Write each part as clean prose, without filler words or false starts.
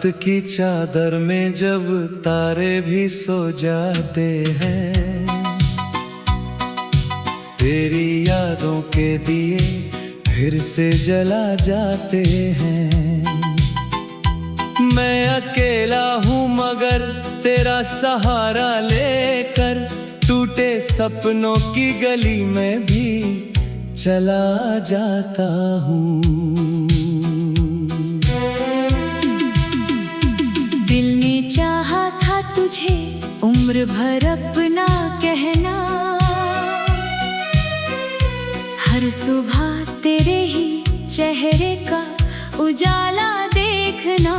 की चादर में जब तारे भी सो जाते हैं, तेरी यादों के दिए फिर से जला जाते हैं। मैं अकेला हूँ मगर तेरा सहारा लेकर टूटे सपनों की गली में भी चला जाता हूँ। दिल ने चाहा था तुझे उम्र भर अपना कहना, हर सुबह तेरे ही चेहरे का उजाला देखना।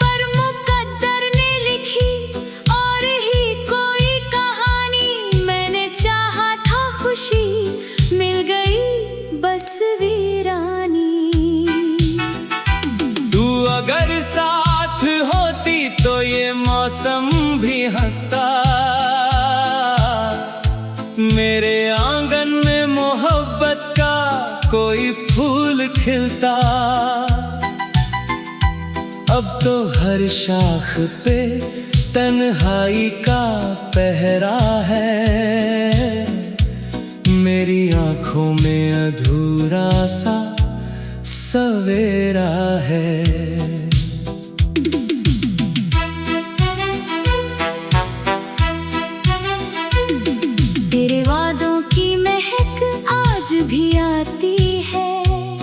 पर मुकद्दर ने लिखी और ही कोई कहानी, मैंने चाहा था खुशी मिल गई बस वीरानी। तू अगर साथ होती तो ये मौसम भी हंसता, मेरे आंगन में मोहब्बत का कोई फूल खिलता। अब तो हर शाख पे तन्हाई का पहरा है, मेरी आंखों में अधूरा सा सवेरा है। तेरे वादों की महक आज भी आती है,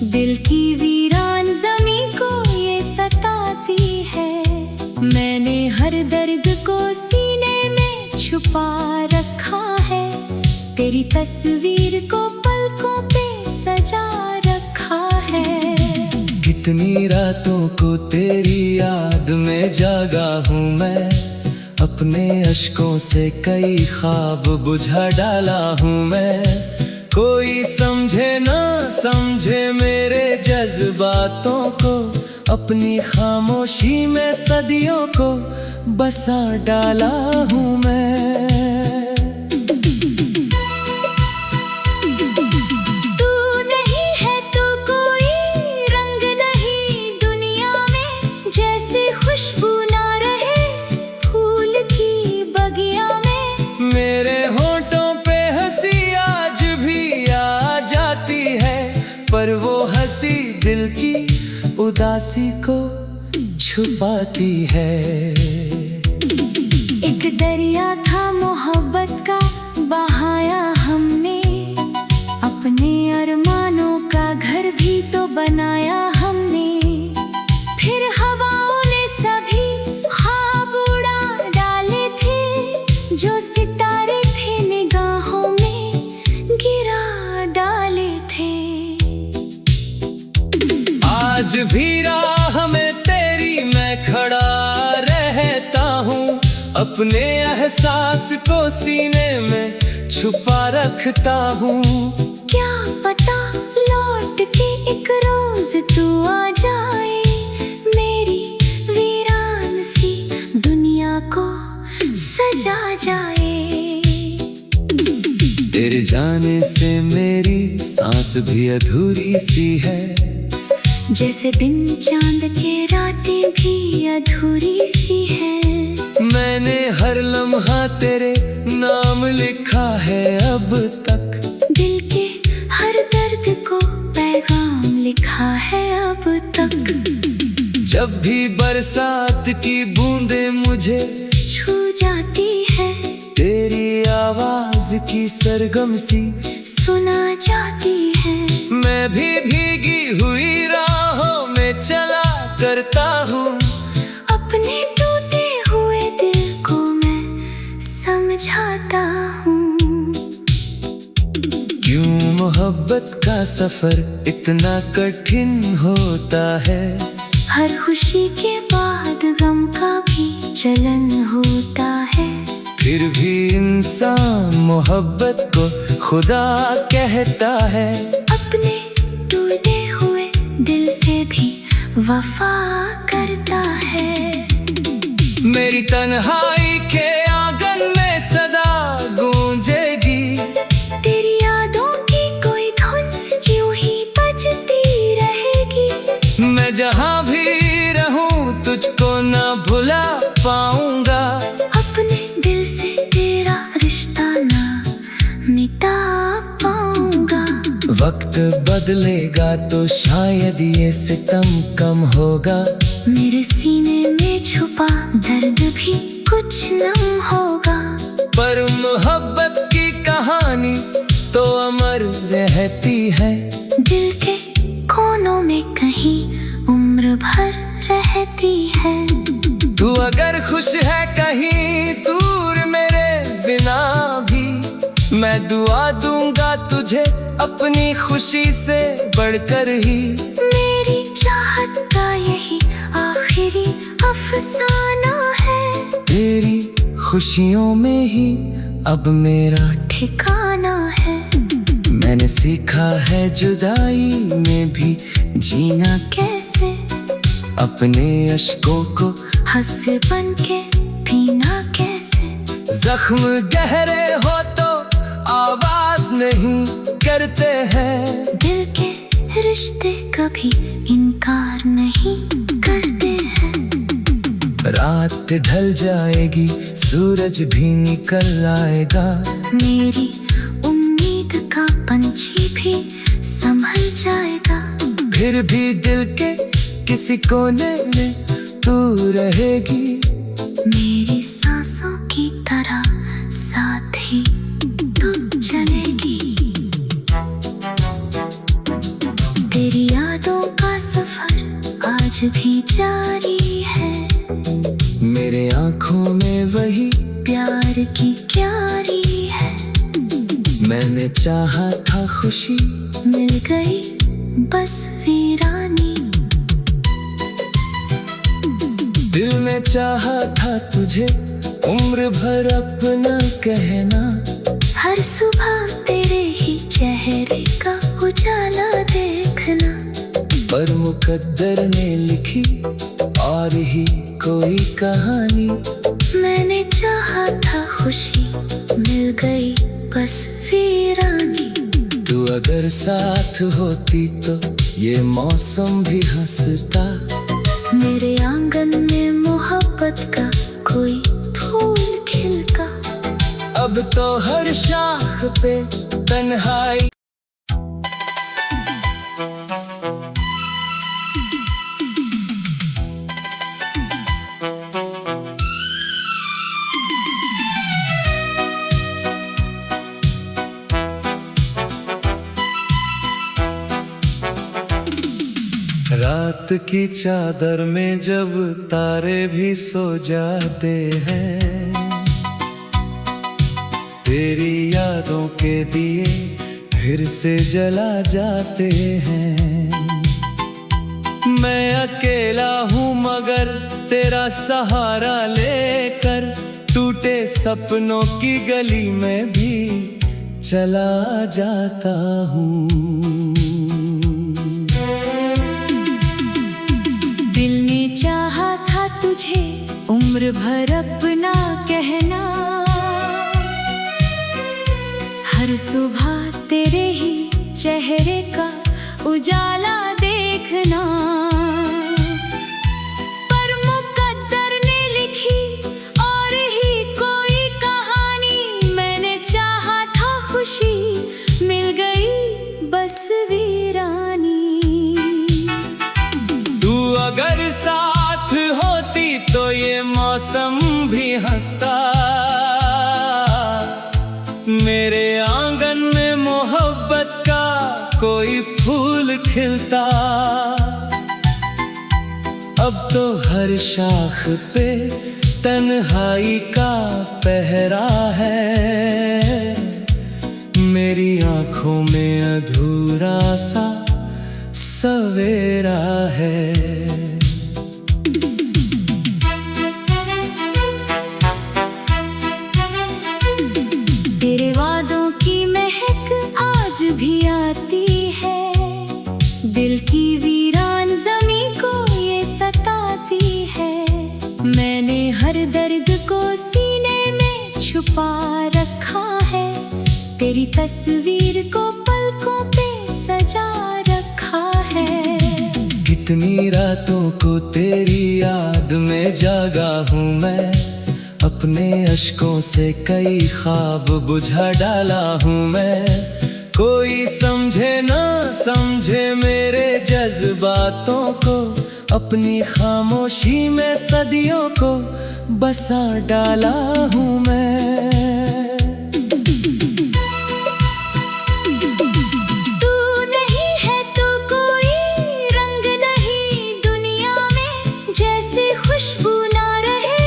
दिल की वीरान ज़मीं को ये सताती है। मैंने हर दर्द को सीने में छुपा रखा है, तेरी तस्वीर को पलकों पे सजा रखा है। कितनी रातों को तेरी याद में जागा हूँ मैं, अपने अश्कों से कई ख्वाब बुझा डाला हूँ मैं। कोई समझे ना समझे मेरे जज्बातों को, अपनी खामोशी में सदियों को बसा डाला हूँ मैं। पर वो हंसी दिल की उदासी को छुपाती है। एक दरिया था मोहब्बत का बहाया हमने, अपने अरमानों का घर भी तो बनाया हमने। फिर हवाओं ने सभी ख्वाब उड़ा डाले थे, जो सितारे थे निगाहों में गिरा डाले थे। आज भी राह में तेरी मैं खड़ा रहता हूँ, अपने एहसास को सीने में छुपा रखता हूँ। क्या पता लौट के एक रोज तू आ जाए, मेरी वीरान सी दुनिया को सजा जाए। तेरे जाने से मेरी सांस भी अधूरी सी है, जैसे बिन चांद के रातें भी अधूरी सी है। मैंने हर लम्हा तेरे नाम लिखा है अब तक, दिल के हर दर्द को पैगाम लिखा है अब तक। जब भी बरसात की बूंदें मुझे छू जाती है, तेरी आवाज की सरगम सी सुना जाती है। मैं भी भीगी हुई राहों में चला करता हूँ, अपने टूटे हुए दिल को मैं समझाता हूँ। क्यों मोहब्बत का सफर इतना कठिन होता है, हर खुशी के बाद गम का भी चलन होता है। फिर भी इंसान मोहब्बत को खुदा कहता है, अपने टूटे हुए दिल से भी वफा करता है। मेरी तन्हाई के आंगन में सदा गूंजेगी, तेरी यादों की कोई धुन यूं ही बजती रहेगी। मैं जहाँ भी रहूं तुझको न भुला पाऊंगा। अपने दिल से तेरा रिश्ता ना मिटा पाऊंगा। वक्त बदलेगा तो शायद ये सितम कम होगा। मेरे सीने में छुपा दर्द भी कुछ नम होगा। पर मोहब्बत की कहानी तो अमर रहती है। दिल के कोनों में कहीं उम्र भर रहती है। तू अगर खुश है कहीं दूर मेरे बिना भी, मैं दुआ दूंगा तुझे अपनी खुशी से बढ़कर ही। मेरी चाहत का यही आखिरी अफसाना है। तेरी खुशियों में ही अब मेरा ठिकाना है। मैंने सीखा है जुदाई में भी जीना कैसे अपने अश्कों को हंसे बन के पीना कैसे। जख्म गहरे हो तो आवाज नहीं करते हैं। दिल के रिश्ते कभी इनकार नहीं करते हैं। रात ढल जाएगी सूरज भी निकल आएगा। मेरी उम्मीद का पंछी भी संभल जाएगा। फिर भी दिल के किसी कोने में तू रहेगी। मेरी सांसों की तरह साथ ही तू चलेगी। तेरी यादों का सफर आज भी जारी है। मेरे आँखों में वही प्यार की क्यारी है। मैंने चाहा था खुशी मिल गई बस वीरानी। दिल में चाहा था तुझे उम्र भर अपना कहना। हर सुबह तेरे ही चेहरे का उजाला देखना। पर मुकद्दर ने लिखी और ही कोई कहानी। मैंने चाहा था खुशी मिल गई बस वीरानी। तू अगर साथ होती तो ये मौसम भी हंसता। मेरे आंगन में मोहब्बत का कोई फूल खिलता। अब तो हर शाख पे तन्हाई। रात की चादर में जब तारे भी सो जाते हैं, तेरी यादों के दिए फिर से जला जाते हैं। मैं अकेला हूँ मगर तेरा सहारा लेकर टूटे सपनों की गली में भी चला जाता हूँ। दिल ने चाहा था तुझे उम्र भर अपना कहना। हर सुबह तेरे ही चेहरे का उजाला देखना। पर मुकद्दर ने लिखी और ही कोई कहानी। मैंने चाहा था खुशी मिल गई बस वीरानी। तू अगर साथ होती तो ये मौसम भी हंसता। मेरे आंगन में मोहब्बत का कोई फूल खिलता। अब तो हर शाख पे तन्हाई का पहरा है। मेरी आंखों में अधूरा सा सवेरा है। तेरे वादों की महक आज भी आती है। दिल की वीरान ज़मीं को ये सताती है। मैंने हर दर्द को सीने में छुपा रखा है। तेरी तस्वीर को पलकों पे सजा रखा है। कितनी रातों को तेरी याद में जागा हूँ मैं, अपने अश्कों से कई ख्वाब बुझा डाला हूँ मैं। कोई समझे ना समझे मेरे जज्बातों को, अपनी खामोशी में सदियों को बसा डाला हूँ मैं। तू नहीं है तो कोई रंग नहीं दुनिया में, जैसे खुशबू ना रहे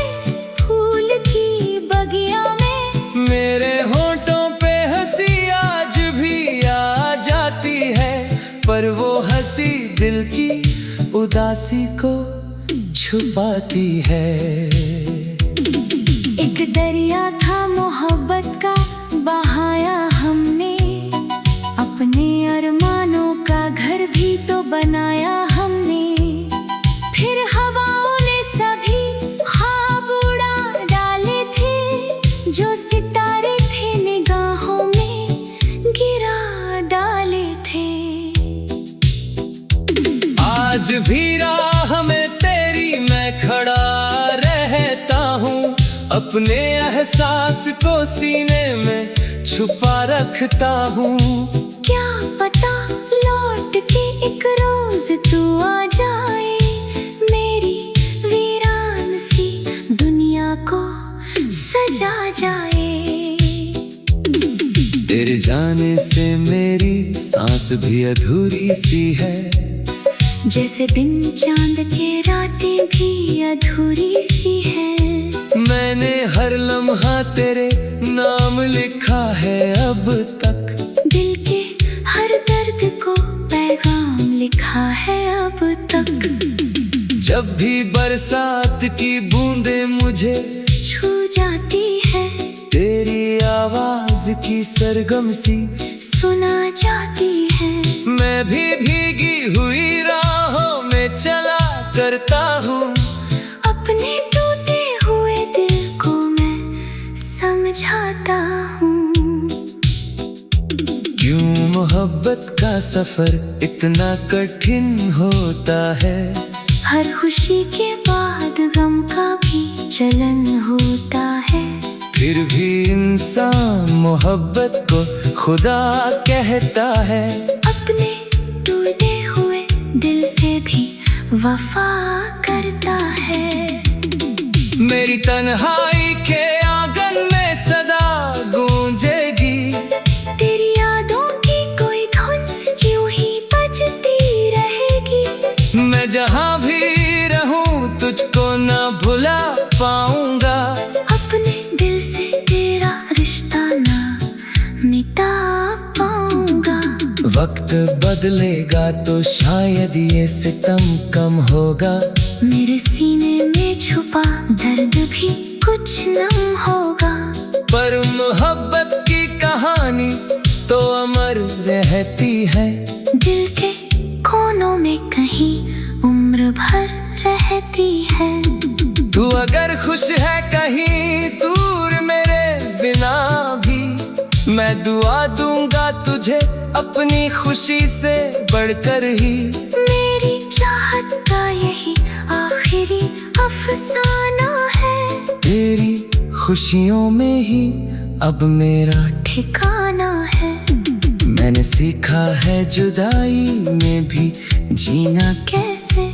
फूल की बगिया में। मेरे होठों पे हंसी आज भी आ जाती है, पर वो हंसी दिल की उदासी को छुपाती है। एक दरिया था मोहब्बत का बहाया हमने, अपने अरमानों का घर भी तो बनाया हमने। फिर हवाओं ने सभी ख्वाब उड़ा डाले थे, जो सितारे थे निगाहों में गिरा डाले थे। आज भी राह में तेरी मैं खड़ा रहता हूँ, अपने एहसास को सीने में छुपा रखता हूँ। क्या पता लौट के एक रोज तू आ जाए, मेरी वीरान सी दुनिया को सजा जाए। तेरे जाने से मेरी सांस भी अधूरी सी है, जैसे दिन चांद के रातें भी अधूरी सी है। मैंने हर लम्हा तेरे नाम लिखा है अब तक, दिल के हर दर्द को पैगाम लिखा है अब तक। जब भी बरसात की बूंदें मुझे छू जाती है, तेरी आवाज की सरगम सी सुना जाती है। मैं भी भीगी हुई राहों में चला करता हूँ, अपने टूटे हुए दिल को मैं समझाता हूँ। क्यों मोहब्बत का सफर इतना कठिन होता है, हर खुशी के बाद गम का भी चलन होता है। फिर भी इंसान मोहब्बत को खुदा कहता है। अपने टूटे हुए दिल से भी वफा करता है। मेरी तन्हाई के आंगन में सदा गूंजेगी, तेरी यादों की कोई धुन यूं ही बजती रहेगी। मैं जहाँ भी रहूं तुझको ना भुला पाऊंगा, अपने दिल से तेरा रिश्ता ना मिटा पाऊंगा। वक्त बदलेगा तो शायद ये सितम कम होगा, मेरे सीने में छुपा दर्द भी कुछ नम होगा। पर मोहब्बत की कहानी तो अमर रहती है, दिल के कोनों में कहीं उम्र भर रहती है। तू अगर खुश है कहीं दूर मेरे बिना भी, मैं दुआ दूंगा तुझे अपनी खुशी से बढ़कर ही। मेरी चाहत का यही आखिरी अफसाना है, तेरी खुशियों में ही अब मेरा ठिकाना है। मैंने सीखा है जुदाई में भी जीना, कैसे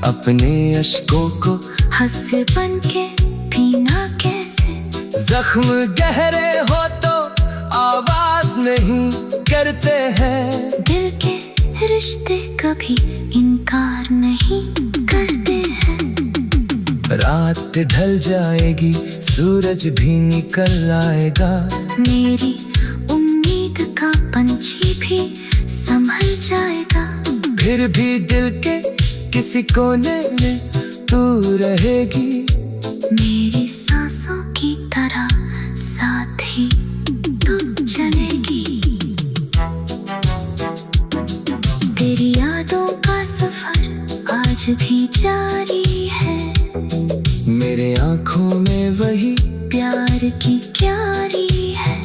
अपने अश्कों को हंसे बन के पीना कैसे। जख्म गहरे हो तो आवाज नहीं करते हैं, दिल के रिश्ते कभी इनकार नहीं करते हैं। रात ढल जाएगी सूरज भी निकल आएगा, मेरी उम्मीद का पंछी भी संभल जाएगा। फिर भी दिल के किसी कोने में तू रहेगी, मेरी सांसों की तरह साथ ही तू चलेगी। तेरी यादों का सफर आज भी जारी है, मेरे आँखों में वही प्यार की क्यारी है।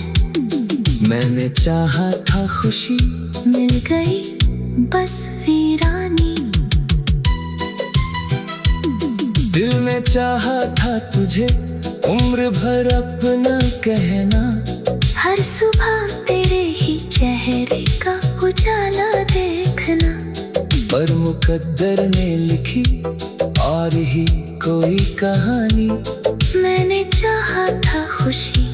मैंने चाहा था खुशी मिल गई बस वीरानी, दिल ने चाहा था तुझे उम्र भर अपना कहना, हर सुबह तेरे ही चेहरे का उजाला देखना। पर मुकद्दर ने लिखी और ही कोई कहानी, मैंने चाहा था खुशी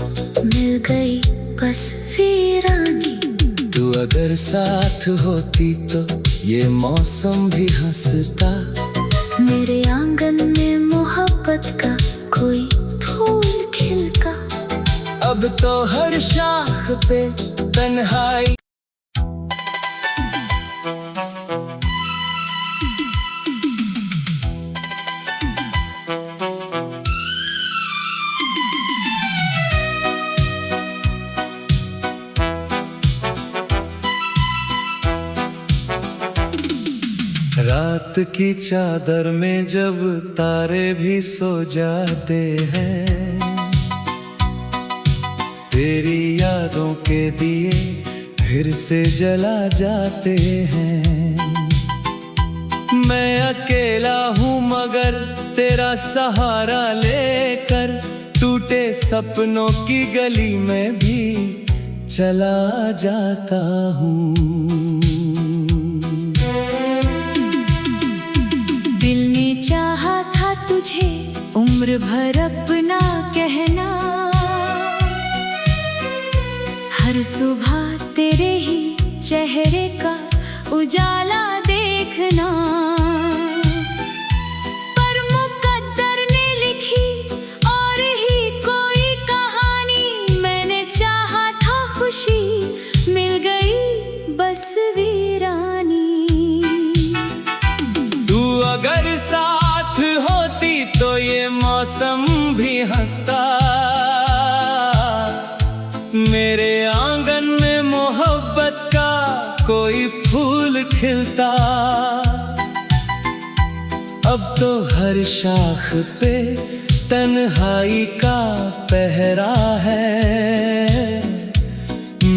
मिल गई बस वीरानी। तू अगर साथ होती तो ये मौसम भी हंसता, मेरे आंगन में मोहब्बत का कोई फूल खिलता। अब तो हर शाख पे तन्हाई। रात की चादर में जब तारे भी सो जाते हैं, तेरी यादों के दिए फिर से जला जाते हैं। मैं अकेला हूँ मगर तेरा सहारा लेकर, टूटे सपनों की गली में भी चला जाता हूँ। दिल ने चाहा था तुझे उम्र भर अपना कहना, हर सुबह तेरे ही चेहरे का उजाला देखना। पर मुकद्दर ने लिखी और ही कोई कहानी, मैंने चाहा था खुशी मिल गई बस वीरानी। अगर साथ होती तो ये मौसम भी हंसता, मेरे आंगन में मोहब्बत का कोई फूल खिलता। अब तो हर शाख पे तन्हाई का पहरा है,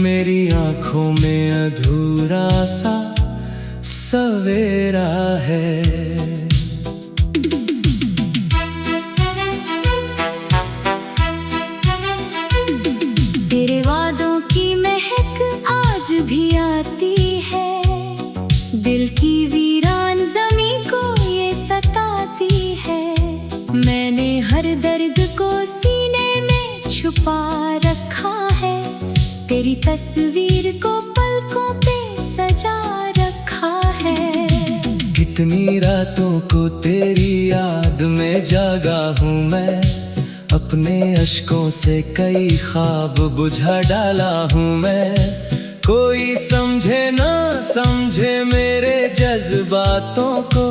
मेरी आंखों में अधूरा सा सवेरा है। तेरे वादों की महक आज भी आती है, दिल की वीरान ज़मीं को ये सताती है। मैंने हर दर्द को सीने में छुपा रखा है, तेरी तस्वीर को पलकों पे सजा रखा है। कितनी रातों को तेरी याद में जागा हूँ मैं, अपने अश्कों से कई ख्वाब बुझा डाला हूँ मैं। कोई समझे ना समझे मेरे जज्बातों को,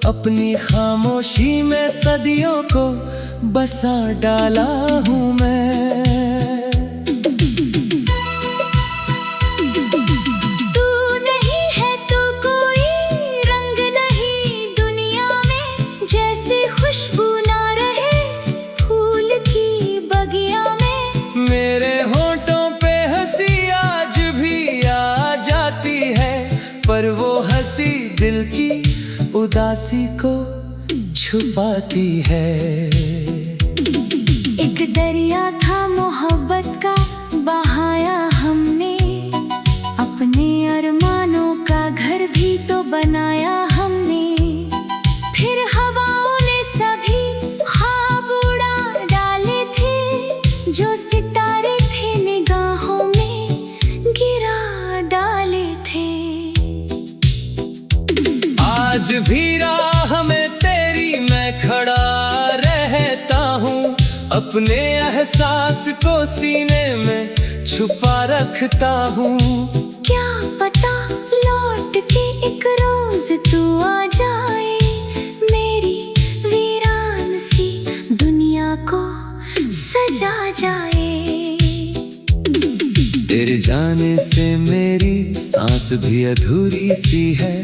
अपनी खामोशी में सदियों को बसा डाला हूँ मैं। पर वो हंसी दिल की उदासी को छुपाती है। एक दरिया था मोहब्बत का बहाया हमने, अपने अरमानों का घर भी तो बनाया हमने। फिर हवाओं ने सभी ख्वाब उड़ा डाले थे, जो सितारे थे निगाहों में गिरा डाले थे। आज भी राह में तेरी मैं खड़ा रहता हूँ, अपने एहसास को सीने में छुपा रखता हूँ। क्या पता लौट के एक रोज तू आ जाए, मेरी वीरान सी दुनिया को सजा जाए। तेरे जाने से मेरी सांस भी अधूरी सी है,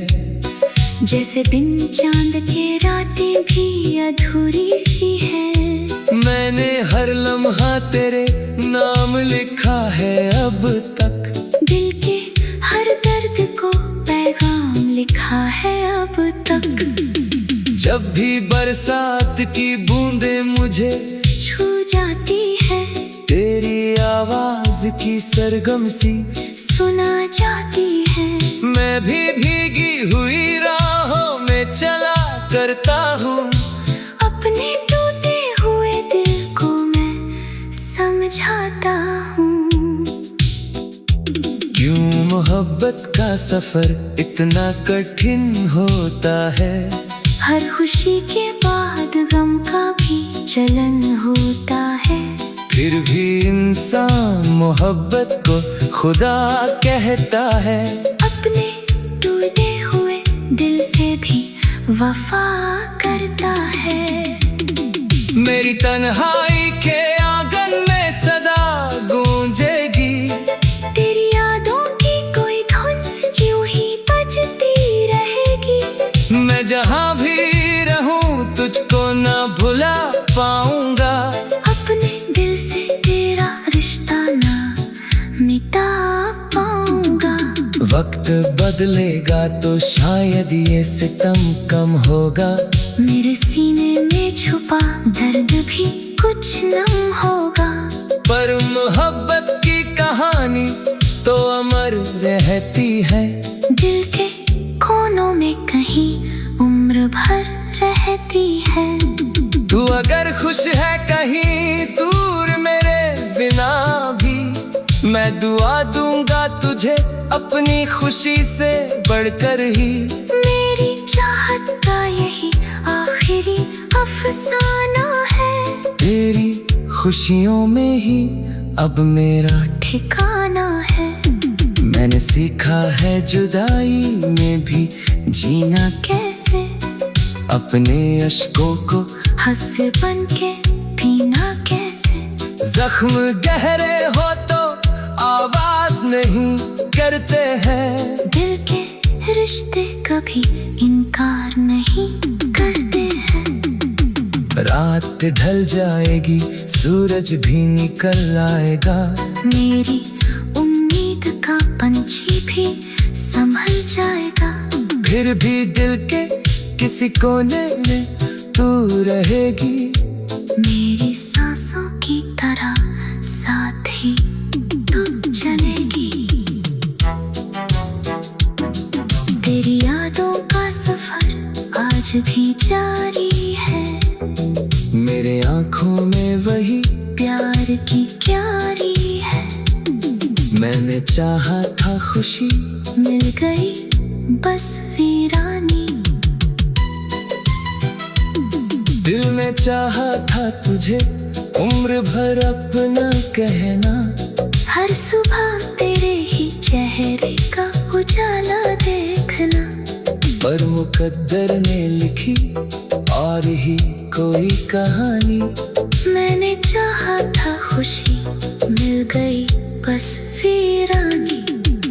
जैसे बिन चांद के रातें भी अधूरी सी है। मैंने हर लम्हा तेरे नाम लिखा है अब तक, दिल के हर दर्द को पैगाम लिखा है अब तक। जब भी बरसात की बूंदें मुझे छू जाती है, तेरी आवाज की सरगम सी सुना जाती है। मैं भी भीगी हुई राहों में चला करता हूँ, अपने टूटे हुए दिल को मैं समझाता हूँ। क्यों मोहब्बत का सफर इतना कठिन होता है, हर खुशी के बाद गम का भी चलन होता है। फिर भी इंसान मोहब्बत को खुदा कहता है। अपने टूटे हुए दिल से भी वफा करता है। मेरी तन्हाई के आंगन में सदा गूंजेगी, तेरी यादों की कोई धुन यूं ही बजती रहेगी। मैं जहाँ भी रहूं तुझको ना भुला पाऊंगा, अपने दिल से तेरा रिश्ता ना मिटा पाऊंगा। वक्त बदलेगा तो शायद ये सितम कम होगा, मेरे सीने में छुपा दर्द भी कुछ नम होगा। पर मोहब्बत की कहानी तो अमर रहती है, दिल के कोनों में कहीं उम्र भर रहती है। तू अगर खुश है कहीं दूर मेरे बिना भी, मैं दुआ दूंगा तुझे अपनी खुशी से बढ़कर ही। मेरी चाहत का यही आखिरी अफसाना है, तेरी खुशियों में ही अब मेरा ठिकाना है। मैंने सीखा है जुदाई में भी जीना, कैसे अपने अश्कों को हंसे बन के पीना कैसे। जख्म गहरे हो तो आवाज नहीं करते हैं, दिल के रिश्ते कभी इनकार नहीं करते हैं। रात ढल जाएगी सूरज भी निकल आएगा, मेरी उम्मीद का पंछी भी संभल जाएगा। फिर भी दिल के किसी कोने में तू रहेगी, मेरी सांसों की तरह साथ ही तू चलेगी। तेरी यादों का सफर आज भी जारी है, मेरे आँखों में वही प्यार की क्यारी है। मैंने चाहा था खुशी, मिल गई बस वीरानी। दिल में चाहा था तुझे उम्र भर अपना कहना, हर सुबह तेरे ही चेहरे का उजाला देखना। पर मुकद्दर ने लिखी और ही कोई कहानी। मैंने चाहा था खुशी, मिल गई बस वीरानी।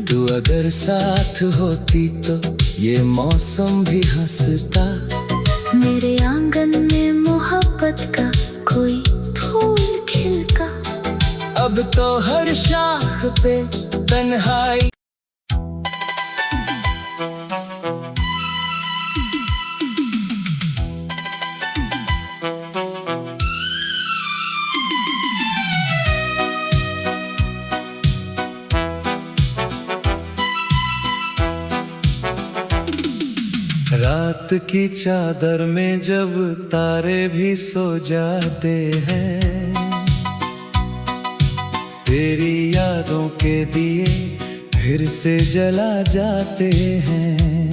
तू अगर साथ होती तो ये मौसम भी हंसता, मेरे आंगन में मोहब्बत का कोई फूल खिलता। अब तो हर शाख पे तन्हाई। रात की चादर में जब तारे भी सो जाते हैं, तेरी यादों के दिए फिर से जला जाते हैं।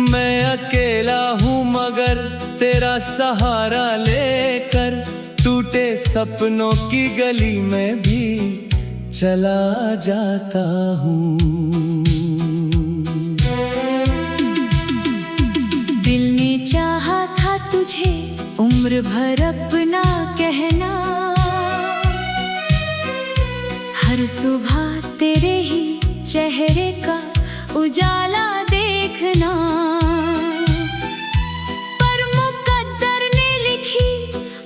मैं अकेला हूँ मगर तेरा सहारा लेकर, टूटे सपनों की गली में भी चला जाता हूँ। दिल ने चाहा था तुझे उम्र भर अपना कहना, हर सुबह तेरे ही चेहरे का उजाला देखना। पर मुकद्दर ने लिखी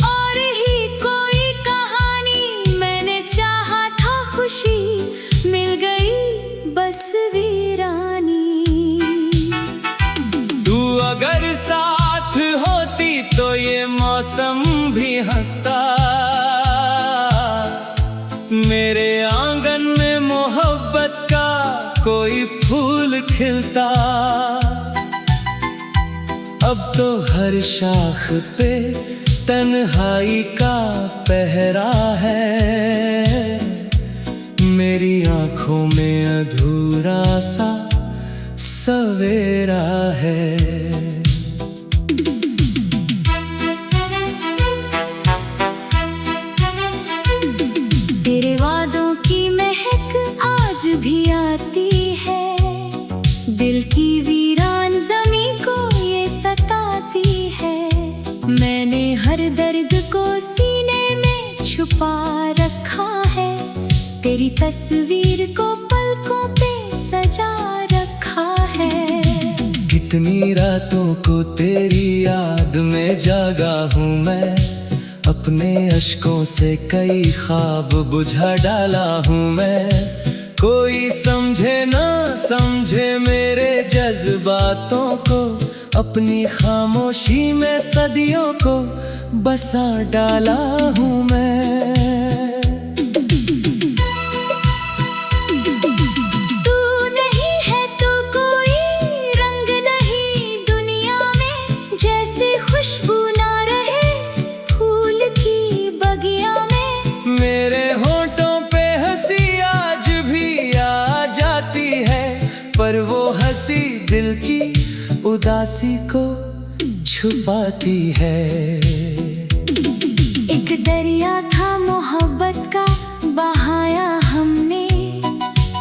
और ही कोई कहानी, मैंने चाहा था खुशी, मिल गई बस वीरानी। तू अगर सा हंसता, मेरे आंगन में मोहब्बत का कोई फूल खिलता। अब तो हर शाख पे तन्हाई का पहरा है, मेरी आंखों में अधूरा सा सवेरा है। तेरे वादों की महक आज भी आती है, दिल की वीरान ज़मीं को ये सताती है। मैंने हर दर्द को सीने में छुपा रखा है, तेरी तस्वीर को पलकों पे सजा रखा है। कितनी रातों को तेरी याद में जागा हूँ मैं, अपने अश्कों से कई ख्वाब बुझा डाला हूँ मैं। कोई समझे ना समझे मेरे जज्बातों को, अपनी खामोशी में सदियों को बसा डाला हूँ मैं। पर वो हंसी दिल की उदासी को छुपाती है। एक दरिया था मोहब्बत का बहाया हमने,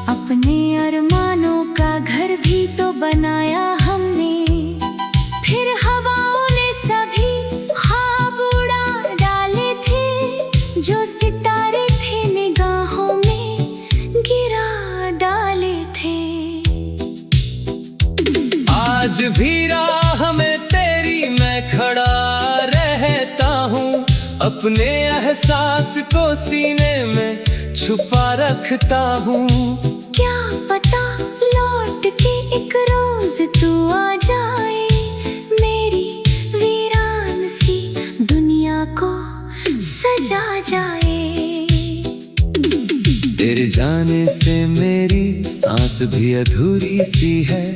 अपने अरमानों का घर भी तो बनाया हमने। फिर हवाओं ने सभी ख्वाब उड़ा डाले थे, जो सितारे थे निगाहों में गिरा डाले थे। आज भी राह में तेरी मैं खड़ा रहता हूँ, अपने एहसास को सीने में छुपा रखता हूँ। क्या पता लौट के एक रोज तू आ जाए, मेरी वीरान सी दुनिया को सजा जाए। तेरे जाने से मेरी सांस भी अधूरी सी है,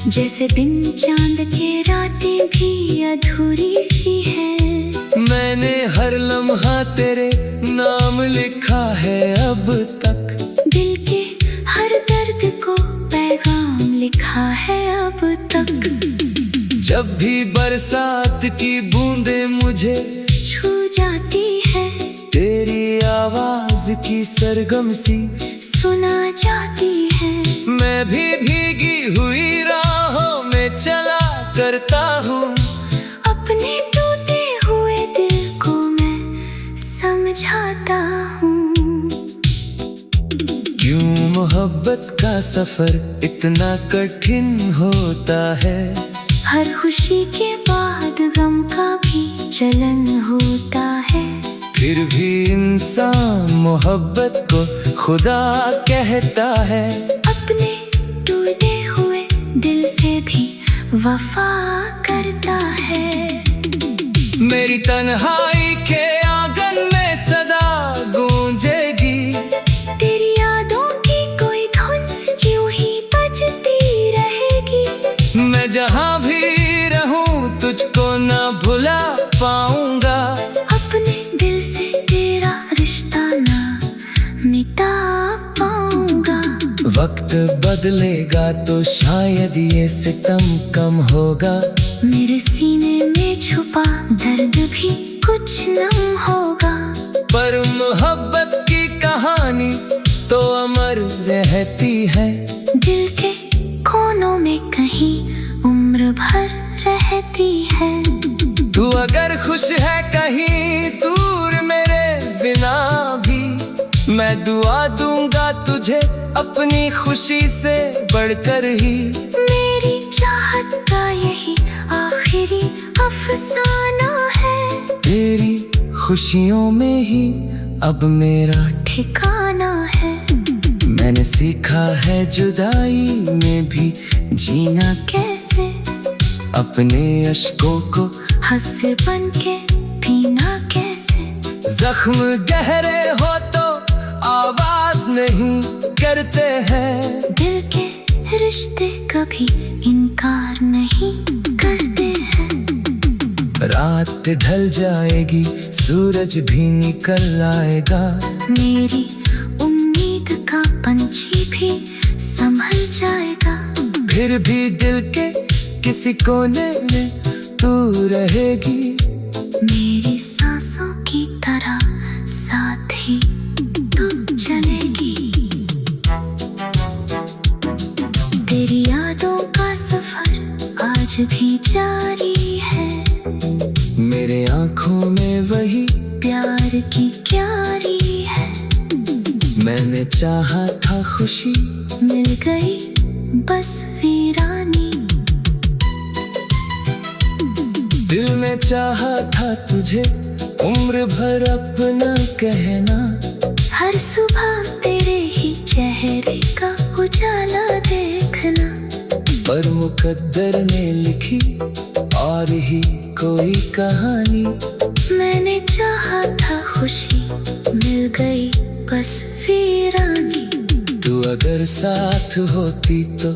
जैसे दिन चांद के रातें भी अधूरी सी है। मैंने हर लम्हा तेरे नाम लिखा है अब तक, दिल के हर दर्द को पैगाम लिखा है अब तक। जब भी बरसात की बूंदें मुझे छू जाती है, तेरी आवाज की सरगम सी सुना जाती है। मैं भी भीगी हुई राहों में चला करता हूँ, अपने टूटे हुए दिल को मैं समझाता हूँ। क्यों मोहब्बत का सफर इतना कठिन होता है, हर खुशी के बाद गम का भी चलन होता है। फिर भी इंसान मोहब्बत को खुदा कहता है, अपने टूटे हुए दिल से भी वफा करता है। मेरी तन्हाई के आंगन में सदा गूंजेगी, तेरी यादों की कोई धुन यूं ही बजती रहेगी। मैं जहाँ भी रहूं तुझको ना भुला पाऊंगा, अपने दिल से तेरा रिश्ता ना मिटा पाऊंगा। वक्त बदलेगा तो शायद ये सितम कम होगा, मेरे सीने में छुपा दर्द भी कुछ नम होगा। पर मोहब्बत की कहानी तो अमर रहती है, दिल के कोनों में कहीं उम्र भर रहती है। तू अगर खुश है कहीं दूर मेरे बिना भी, मैं दुआ दूंगा तुझे अपनी खुशी से बढ़कर ही। मेरी चाहत का यही आखिरी अफसाना है, तेरी खुशियों में ही अब मेरा ठिकाना है। मैंने सीखा है जुदाई में भी जीना कैसे अपने अश्कों को हंस बन के पीना कैसे। जख्म गहरे हो तो आवाज नहीं करते हैं, दिल के रिश्ते कभी इनकार नहीं करते हैं। रात ढल जाएगी, सूरज भी निकल आएगा, मेरी उम्मीद का पंछी भी संभल जाएगा। फिर भी दिल के किसी कोने में तू रहेगी, मेरी सांसों की तरह साथ ही तू चलेगी। तेरी यादों का सफर आज भी जारी है, मेरे आँखों में वही प्यार की क्यारी है। मैंने चाहा था खुशी, मिल गई बस वीरानी। दिल में चाहा था तुझे उम्र भर अपना कहना, हर सुबह तेरे ही चेहरे का उजाला देखना। पर मुकद्दर ने लिखी और ही कोई कहानी। मैंने चाहा था खुशी, मिल गई बस वीरानी। तू अगर साथ होती तो